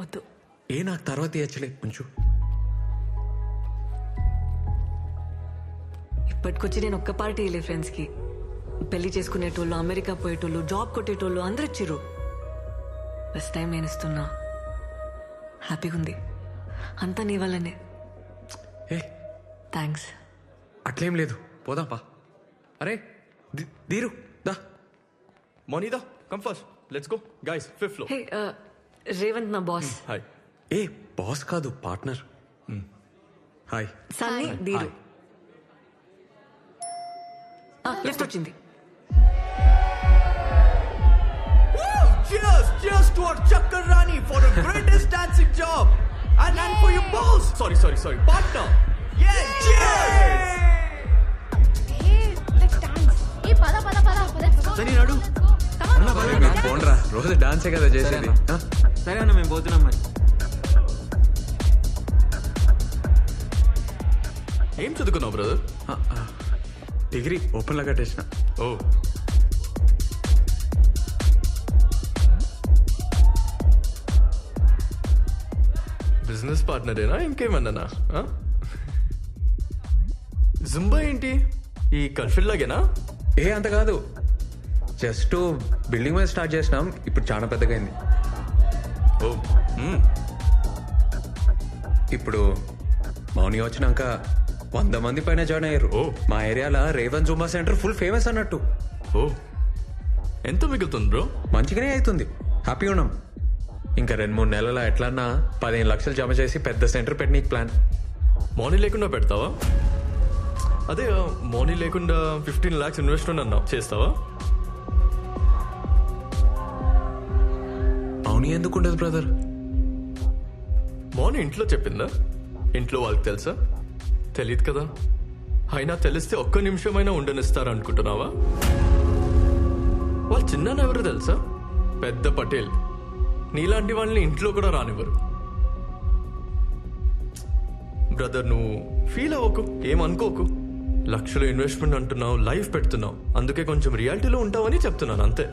వద్దు. నాకు తర్వాత ఇచ్చలే కొంచెం. ఇప్పటికొచ్చి నేను ఒక్క పార్టీ వెళ్ళే ఫ్రెండ్స్కి. పెళ్లి చేసుకునేటోళ్ళు, అమెరికా పోయేటోళ్ళు, జాబ్ కొట్టేటోళ్ళు అందరు ఇచ్చిర్రు. ఫస్ట్ టైం నేను ఇస్తున్నా. హ్యాపీగా ఉంది. అంతా నీ వల్లనే. థ్యాంక్స్. అట్లేం లేదు, పోదాంపా. అరే దీరు దా. Monida, come first. Let's go. Guys, 5th floor. హే రేవంత్ నా బాస్. Hi. బాస్ కాదు, పార్ట్నర్. హాయ్. సన్నీ, దీరు. లిఫ్ట్ వచ్చింది. Cheers! Cheers to our Chakkar Rani for the greatest dancing job! And for your boss! Sorry. Partner! Yeah! Cheers! Hey, let's dance. Hey, pada. Let's go. Sani, nadu. Come on. పోన్రా, రోజు డాన్సే కదా చేసేది. సరే అన్న, మేము పోతున్నాం మరి. ఏం చదువుకున్నావు బ్రదర్? డిగ్రీ ఓపెన్ లా కట్టేసిన. ఓ, బిజినెస్ పార్ట్నరేనా ఇంకేమన్నానా? జుంబా ఏంటి, ఈ కన్ఫిల్ లాగేనా? అంత కాదు, జస్ట్ బిల్డింగ్ మీద స్టార్ట్ చేసినాం, ఇప్పుడు చాలా పెద్దగా అయింది. ఓ, ఇప్పుడు మౌని వచ్చినాక 100 మంది పైన జాయిన్ అయ్యారు. మా ఏరియాలో Revan Zumba centre full famous అన్నట్టు. ఓ, ఎంత మిగులుతుంది బ్రో? మంచిగానే అవుతుంది, హ్యాపీగా ఉన్నాం. ఇంకా 2-3 నెలల ఎట్లన్నా 15 లక్షలు జమ చేసి పెద్ద సెంటర్ పెట్టనీకి ప్లాన్. మౌనీ లేకుండా పెడతావా? అదే మౌనీ లేకుండా 15 lakhs ఇన్వెస్ట్మెంట్ అన్నావు, చేస్తావా? మౌని ఎందుకు ఉండదు బ్రదర్? మౌని ఇంట్లో చెప్పిందా? ఇంట్లో వాళ్ళకి తెలుసా? తెలియదు కదా. అయినా తెలిస్తే ఒక్క నిమిషమైనా ఉండనిస్తారు అనుకుంటున్నావా? వాళ్ళు చిన్న ఎవరు తెలుసా? పెద్ద పటేల్. నీలాంటి వాళ్ళని ఇంట్లో కూడా రానివ్వరు. బ్రదర్, నువ్వు ఫీల్ అవ్వకు, ఏమనుకోకు. లక్షలు ఇన్వెస్ట్మెంట్ అంటున్నావు, లైఫ్ పెడుతున్నావు, అందుకే కొంచెం రియాలిటీలో ఉంటావని చెప్తున్నాను అంతే.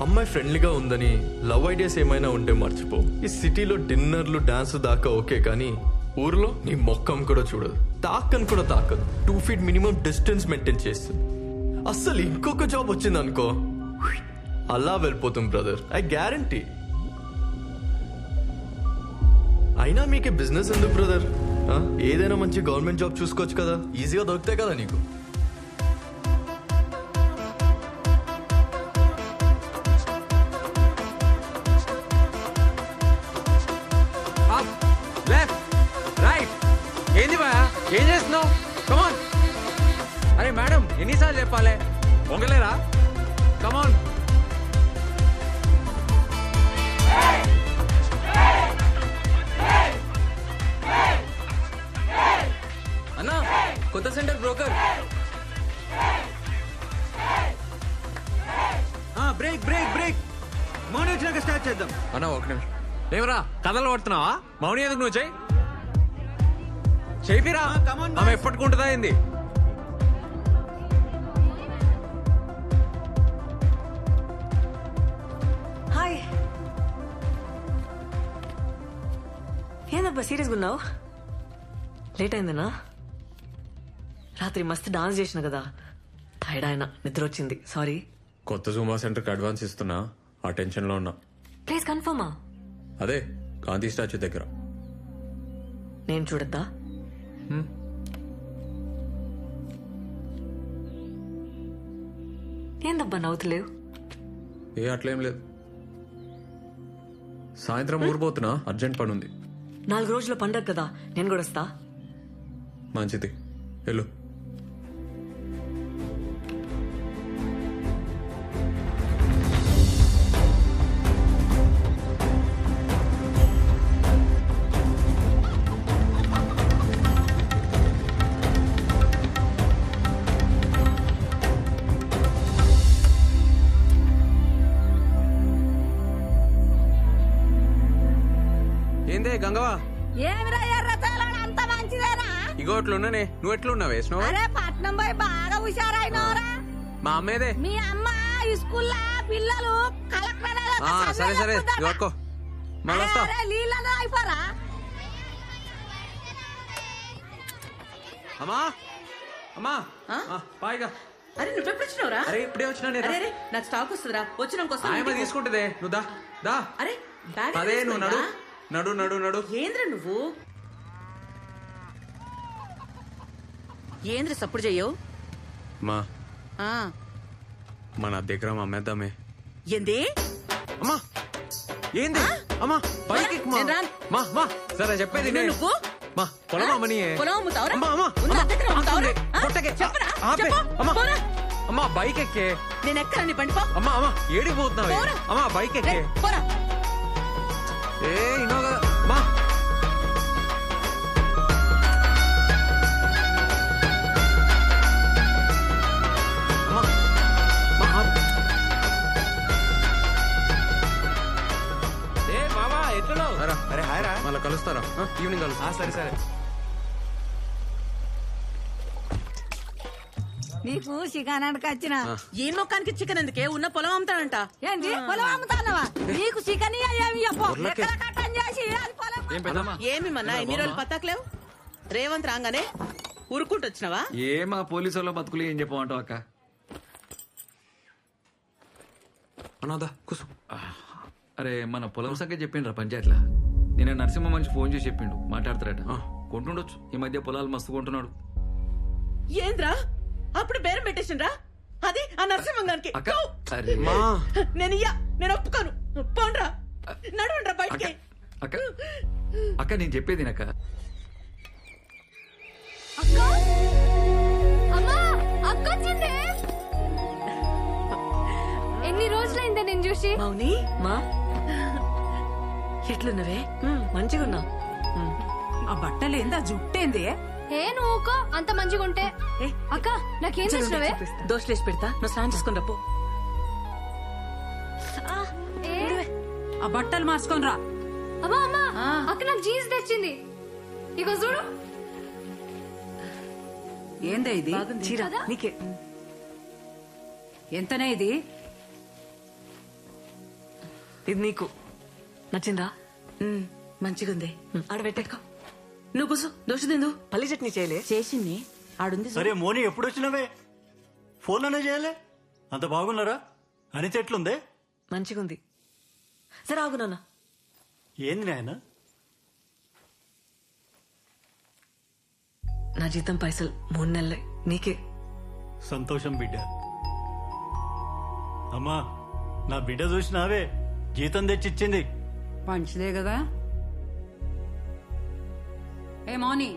అమ్మాయి ఫ్రెండ్లీగా ఉందని లవ్ ఐడియాస్ ఏమైనా ఉంటే మర్చిపో. ఈ సిటీలో డిన్నర్లు, డాన్స్ దాకా ఓకే, కానీ ఊర్లో నీ మొక్కం కూడా చూడదు, తాకని కూడా తాకదు. 2 feet మినిమం డిస్టెన్స్ మెయింటైన్ చేస్తుంది. అస్సలు ఇంకొక జాబ్ వచ్చింది అనుకో, అలా వెళ్ళిపోతుంది బ్రదర్, ఐ గ్యారంటీ. అయినా మీకే బిజినెస్ ఎందుకు బ్రదర్? ఏదైనా మంచి గవర్నమెంట్ జాబ్ చూసుకోవచ్చు కదా, ఈజీగా దొరుకుతాయి కదా నీకు. ఏంది బా, ఏం చేస్తున్నావు? కమాన్. అరే మేడం, ఎన్నిసార్లు చెప్పాలి, వంగలేరా? కమాన్. అన్నా, కొత్త సెంటర్ బ్రోకర్. బ్రేక్. మౌని వచ్చినాక స్టార్ట్ చేద్దాం. అన్నా ఒక నిమిషం. ఏమరా కథలు పడుతున్నావా? మౌని ఎందుకు నువ్వు చేయిరా, ఆమె ఎప్పటికుంటుందా ఏంది? హాయ్. ఏందబ్బా సీరియస్గా ఉన్నావు? లేట్ అయిందనా? రాత్రి మస్తు డాన్స్ చేసిన కదా, టైర్డ్ అయినా, నిద్ర వచ్చింది, సారీ. కొత్త జూమా సెంటర్కి అడ్వాన్స్ ఇస్తున్నా, ఆ టెన్షన్లో ఉన్నా. ప్లీజ్ కన్ఫర్మా? అదే గాంధీ స్టాచ్యూ దగ్గర. నేను చూడద్దా? ఏందబ్బా నవ్వుతలేవు? అట్లేం లేదు. సాయంత్రం ఊరిపోతున్నా, అర్జెంట్ పని ఉంది. 4 రోజుల పండగ కదా, నేను కూడా వస్తా. మంచిది, వెళ్ళు. ఏందే గంగవా? ఏమిరా ఎర్రచాల అంత మంచిదేనా? ఇగో అట్లున్నానే, నువ్వు ఎట్లున్నావు? వేసినావు? అరే పట్నం పోయి బాగా హుషారైనవరా. మా అమ్మేదే. మీ అమ్మ ఈ స్కూల్లో పిల్లలు కలెక్టర్. సరే ఇగోకో మళ్ళీ వస్తా. నీళ్ళలో అయిపోరా. అమ్మా అమ్మా పాయిగా. అరే నువ్వెప్పుడు వచ్చినావురా? అరే ఇప్పుడే వచ్చినా నేను. అరే నాకు స్టాక్ వస్తుందిరా, వచ్చినాక ఆయమ్మ తీసుకుంటుందే. నువ్వు దా దా. అరే బ్యాగ్ అదే నువ్వు నడు నడు నడు నడు. ఏంద్ర నువ్వు ఏంద్ర సప్పుడు చెయ్యవు? మా మన దగ్గర అమ్మేద్దామే. ఏంది? అమ్మా ఏంది? అమ్మా పైకి ఎక్కు మా. నేను రాను. మా మా సరే చెప్పేది నేను. నువ్వు మా పొలం అమ్మని. పొలం అమ్ముతావురా? అమ్మా అమ్మా ఉన్న దగ్గర అమ్ముతావురా? కొట్టకే. చెప్పరా? ఆపే. చెప్పు. అమ్మా పోరా. అమ్మా బైక్ ఎక్కే. నేను ఎక్కరా నీ బండి? పో. అమ్మా అమ్మా ఏడికి పోతున్నావే? పోరా. అమ్మా బైక్ ఎక్కే. రేయ్, పోరా. ఏ ఇన్నో కదా మా. అమ్మా మా ఆపు. ఏ మామా ఎట్లా? రా. అరే హాయ్ రా. మళ్ళీ కలుస్తారా? ఈవినింగ్ కలుస్తా. సరే సరే. నీకు చికెన్ వచ్చిన ఆ. ఈ మొక్కానికి చికెన్ ఎందుకే? ఉన్న పొలం అమ్ముతాడంట. ఏంటి పొలం అమ్ముతానవా? నీకు చికెన్ ఊర్లోకే. చేసి అది పొలం ఏం పెద్దమ్మా? ఏమి మన్నా ఎన్ని రోజులు పత్తాకలేవు? రేవంత్ రాగానే ఉరుక్కుంటూ వచ్చినావా? ఏమా పోలీసు వాళ్ళ బతుకులు ఏం చెప్పమంటావు అక్క? అనాదా కూసు. అరే మన పొలం సంగతి చెప్పిండ్రా పంచాయతీలా. నేను నరసింహ మంచి ఫోన్ చేసి చెప్పిండు, మాట్లాడతారట. ఆ. కొంటుండొచ్చు, ఈ మధ్య పొలాలు మస్తు కొంటున్నాడు. ఏంద్రా అప్పుడు బేరం పెట్టేసిండ్రా? అది ఆ నరసింహంగానికి. అక్క అరే మా నేను ఒప్పుకోను. పోండ్రా, నడవండ్రా అక్క బయటికి. అక్క అక్క నేను చెప్పేది అక్క. అక్క అమ్మా అక్క వచ్చింది. ఎన్ని రోజులైందే నేను చూసి. మౌని మా ఎట్లున్నవే? మంచిగున్నా. ఆ బట్టలు ఏందా జుట్టేంది? ఏ నువ్వుకో అంత మంచిగా ఉంటే. అక్క నాకేం చేసినవే? దోశలేసి పెడతా, నువ్వు స్నానం చేసుకుని రప్పు. ఆ బట్టలు మార్చుకొని రా. అమ్మా అమ్మా అక్క నాకు జీన్స్ తెచ్చింది. ఇగో చూడు. ఏందే ఇది? చీర కదా? నీకే. ఎంతనే ఇది? ఇది నీకు నచ్చిందా? మంచిగుంది. ఆడ పెట్టేట్టుకో. నువ్వు కూసు, దోశ తిందు. పల్లి చట్నీ చేయలే. చేసింది ఆడుంది. సరే మోని ఎప్పుడు వచ్చినవే? ఫోన్లోనే చేయలే? అంత బాగున్నారా? అనిత ఎట్లుందే? మంచిగుంది. సరే ఆగు నాన్న. ఏంది నాయన? నా జీతం పైసలు 3 నెలలే నీకే. సంతోషం బిడ్డ. అమ్మా నా బిడ్డ చూసినావే, జీతం తెచ్చిచ్చింది. మంచిదే కదా. ఏ మౌని,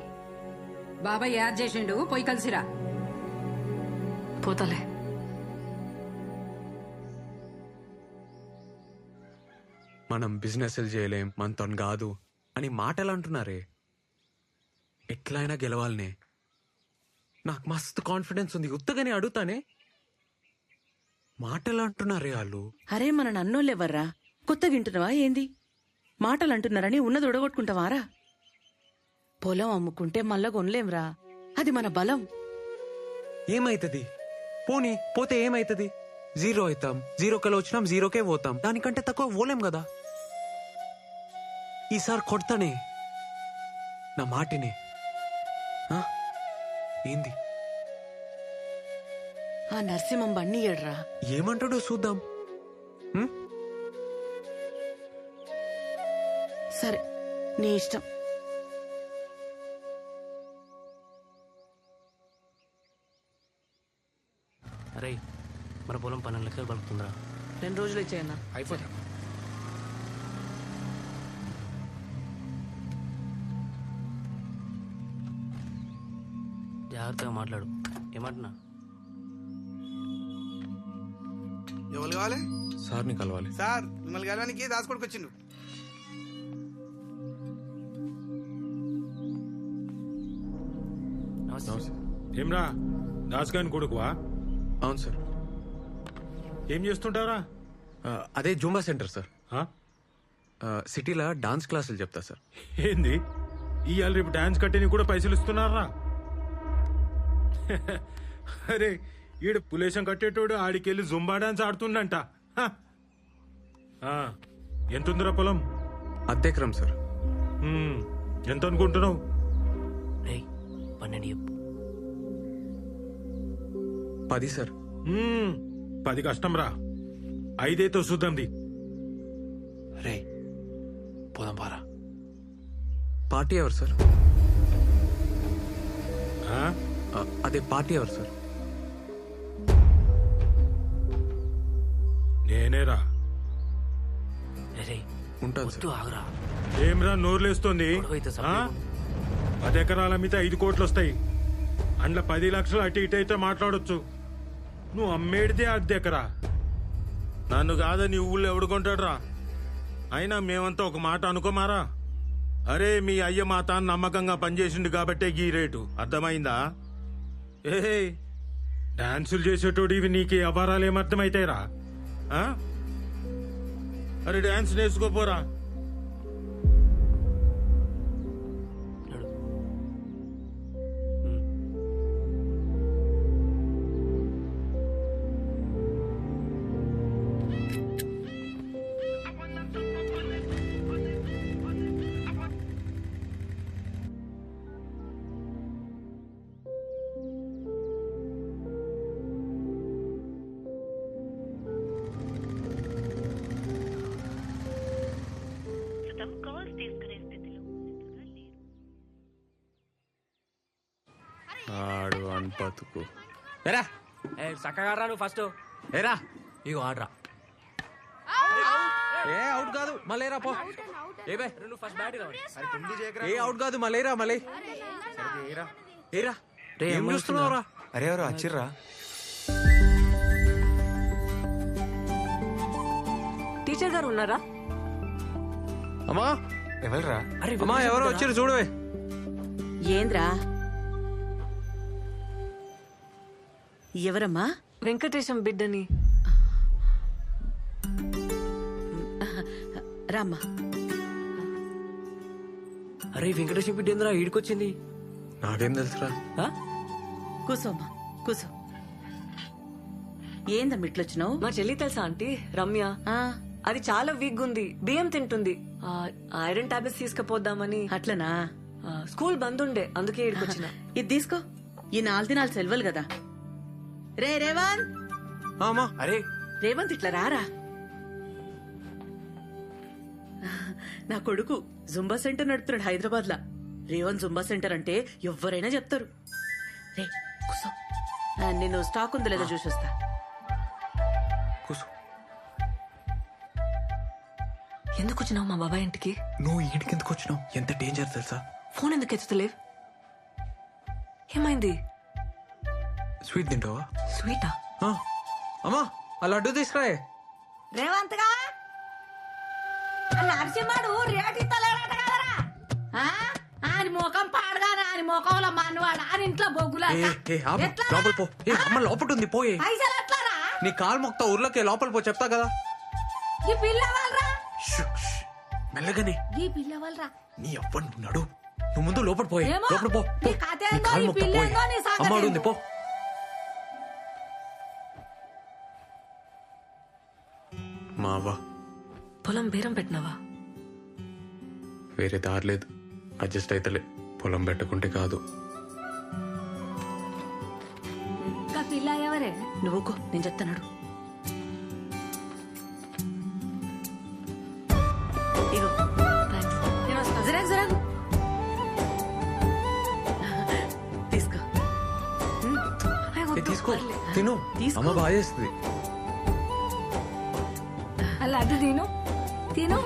బాబాయ్ యాడ్ చేసిండు, పోయి కలిసిరా. పోతాలే. మనం బిజినెస్ చేయలేం, మనతో కాదు అని మాటలు అంటున్నారే. ఎట్లయినా గెలవాలనే. నాకు మస్తు కాన్ఫిడెన్స్ ఉంది. ఉత్తగానే అడుగుతానే. మాటలు అంటున్నారే వాళ్ళు. అరే మన నన్నోళ్ళెవర్రా? కొత్తగా వింటున్నావా ఏంది? మాటలు అంటున్నారని ఉన్నది ఉడగొట్టుకుంటావారా? పొలం అమ్ముకుంటే మళ్ళా కొనలేంరా, అది మన బలం. ఏమైతుంది? పోనీ పోతే ఏమైతుంది? 0 అవుతాం. 0 కల వచ్చినాం, 0కే పోతాం. దానికంటే తక్కువ పోలేం కదా. ఈసారి కొడతానే నా మాటిని. ఆ? ఏంది? ఆ నరసింహం బండి ఏడ్రా. ఏమంటాడో చూద్దాం. హ్మ్? సరే నీ ఇష్టం. అరే మన పొలం 12 లక్షలు పలుకుతుందిరా. 2 రోజులు ఇచ్చేయన్నా. అయిపోతా. జాగ్రత్తగా మాట్లాడు. ఏమంటున్నా? ఎవరు కావాలి? సార్ని కలవాలి. సార్ మిమ్మల్ని కలవడానికి దాచుకోడికి వచ్చిండు. నమస్తే. ఏమ్రా దాసుగాని కొడుకువా? అవును సార్. ఏం చేస్తుంటారా? అదే జూంబా సెంటర్ సార్. ఆ? సిటీలో డాన్స్ క్లాసులు చెప్తా సార్. ఏంది ఇవాళ రేపు డాన్స్ కట్టేని కూడా పైసలు ఇస్తున్నారా? అరే ఈడు పులేశం కట్టేటోడు ఆడికెళ్ళి జుంబా డాన్స్ ఆడుతుండంట. హ. ఆ, ఎంతుందిరా పొలం? అద్దెకరం సార్. ఎంత అనుకుంటున్నావు? రేయ్ 12 చెప్పు. 10 సార్. 10 కష్టం రా, 5 చూద్దాంది. రే పోదాం పారా. పార్టీ ఎవరు సార్? ఆ? అదే పార్టీ ఎవరు సార్? నేనేరా. రే ఉంటాను సార్. ఆగరా. ఏమ్రా నోర్లేస్తోంది? గొడవైతే ఆ? 10 ఎకరాల మీద 5 కోట్లు వస్తాయి. అందులో 10 లక్షలు అటు ఇటు అయితే మాట్లాడొచ్చు. నువ్వు అమ్మేడితే అద్దెకరా. నన్ను కాదని ఊళ్ళో ఎవడు కొంటాడురా? అయినా మేమంతా ఒక మాట అనుకోమారా. అరే మీ అయ్య మా తాను నమ్మకంగా పనిచేసిండు కాబట్టే ఈ రేటు. అర్థమైందా? ఏ డాన్సులు చేసేటోడు ఇవి నీకు వ్యవహారాలు ఏమర్థమైతాయిరా? అరే డాన్స్ నేర్చుకోపోరా. ఆడు అని బతుకు. ఎరా చక్కగా రా నువ్వు ఫస్ట్. ఏరా ఇగో ఆడరా. ఏ అవుట్ కాదు మళ్ళీరా పో. ఏ బే నువ్వు ఫస్ట్ బ్యాట్ రావాలి. ఏ అవుట్ కాదు మళ్ళీరా మళ్ళీ. ఏరా ఏం చూస్తున్నావురా? అరే ఎవరు వచ్చిర్రా? టీచర్ గారు ఉన్నారా? అమ్మా ఎవరురా? అమ్మా ఎవరో వచ్చారు చూడవే. ఏంద్రా? ఎవరమ్మా? వెంకటేశం బిడ్డని. రామ్మా. అరే వెంకటేశ్వర బిడ్డ ఏంద్రా ఈడికొచ్చింది? నాకేం తెలుసురా? కూసోమ్మా కూసో. ఏందమ్మా ఇట్లొచ్చినావు? మా చెల్లి తెలుసా ఆంటీ? రమ్య. అది చాలా వీక్ ఉంది, బియ్యం తింటుంది. ఐరన్ టాబ్లెట్స్ తీసుకుపోద్దామని. అట్లనా? స్కూల్ బంద్ ఉండే, అందుకే ఇక్కడికొచ్చిన. ఇది తీసుకో. ఈ 4 దినాలు సెలవులు కదా. రే రేవంత్. అరే రేవంత్ ఇట్లా రారా. నా కొడుకు జుంబా సెంటర్ నడుపుతున్నాడు హైదరాబాద్ లా. రేవంత్ జుంబా సెంటర్ అంటే ఎవరైనా చెప్తారు. రే కూసో, నేను స్టాక్ ఉందో లేదో చూసి వస్తా. ఎందుకు వచ్చినావు మా బాబాయ్ ఇంటికి? నువ్వు ఈడికి ఎందుకు వచ్చినావు? ఎంత డేంజర్ తెలుసా? ఫోన్ ఎందుకు ఎత్తుతలేవు? ఏమైంది? స్వీట్ తింటావా? స్వీటా? అమ్మా ఆ లడ్డు తీసుకురాయే. రేవంత్ గా నరసింహడు రేటు ఇస్తలేడట కదరా. ఆయన ముఖం పాడగానే ఆయన ముఖంలో మనవాడు ఆయన ఇంట్లో బొగ్గులా. లోపల పో. అమ్మ లోపల ఉంది పోయే. పైసలు ఎట్లారా? నీ కాలు మొక్తా ఊర్లోకి లోపల పో, చెప్తా కదా. ఈ పిల్ల వాళ్ళరా? మెల్లగానే. ఈ పిల్ల వాళ్ళరా? నీ అవ్వ నడు. నువ్వు ముందు లోపల పోయే. ఏమో, లోపల పో. నీ కథ నీ ఏందో, కాలు ఈ మొక్తా పిల్ల పోయే. ఏందో, నీ సంగతి అమ్మ ఏందో. ఉంది పో. మా అవ్వ పొలం బేరం పెట్టినావా? వేరే దారి లేదు, అడ్జస్ట్ అయితలే. పొలం పెట్టకుంటే కాదు. పిల్ల ఎవరే? నువ్వుకో, నేను చెప్తాను. ఇగో జరాగు జరాగు తీసుకో. తీసుకో తిను. అమ్మ బాగా చేస్తుంది. అలా అడ్డు తిను తిను.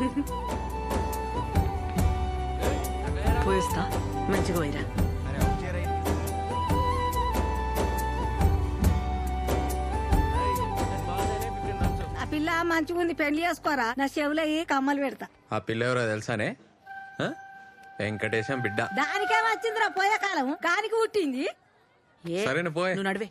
పోయిస్తా. మంచిగా పోయిరా. ఆ పిల్ల మంచిగా ఉంది, పెళ్లి చేసుకోరా. నా చెవులో కమ్మలు పెడతా. ఆ పిల్ల ఎవరో తెలుసానే? వెంకటేశం బిడ్డ. దానికేమొచ్చిందిరా పోయే కాలం, కానికి పుట్టింది. సరేనా పోయే. నువ్వు నడివే.